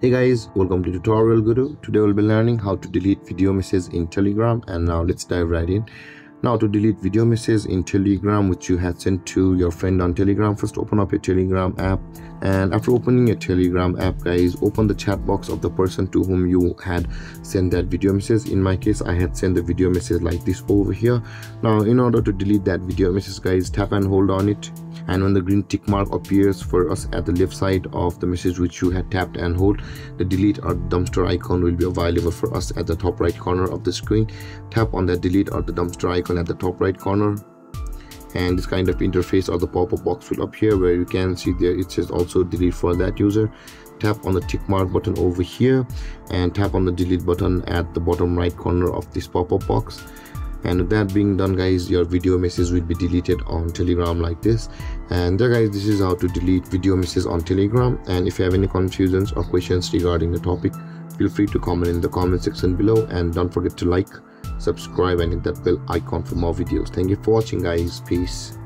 Hey guys, welcome to Tutorial Guru. Today we'll be learning how to delete video messages in Telegram, and now let's dive right in. Now to delete video messages in Telegram which you had sent to your friend on Telegram, first open up your Telegram app, and after opening your Telegram app guys, open the chat box of the person to whom you had sent that video message. In my case, I had sent the video message like this over here. Now in order to delete that video message guys, tap and hold on it, and when the green tick mark appears for us at the left side of the message which you had tapped and hold, the delete or dumpster icon will be available for us at the top right corner of the screen. Tap on that delete or the dumpster icon at the top right corner, and this kind of interface or the pop-up box will appear where you can see there it says also delete for that user. Tap on the tick mark button over here and tap on the delete button at the bottom right corner of this pop-up box. And with that being done guys, your video message will be deleted on Telegram like this. And there guys, this is how to delete video messages on Telegram. And if you have any confusions or questions regarding the topic, feel free to comment in the comment section below, and don't forget to like, subscribe and hit that bell icon for more videos. Thank you for watching guys. Peace.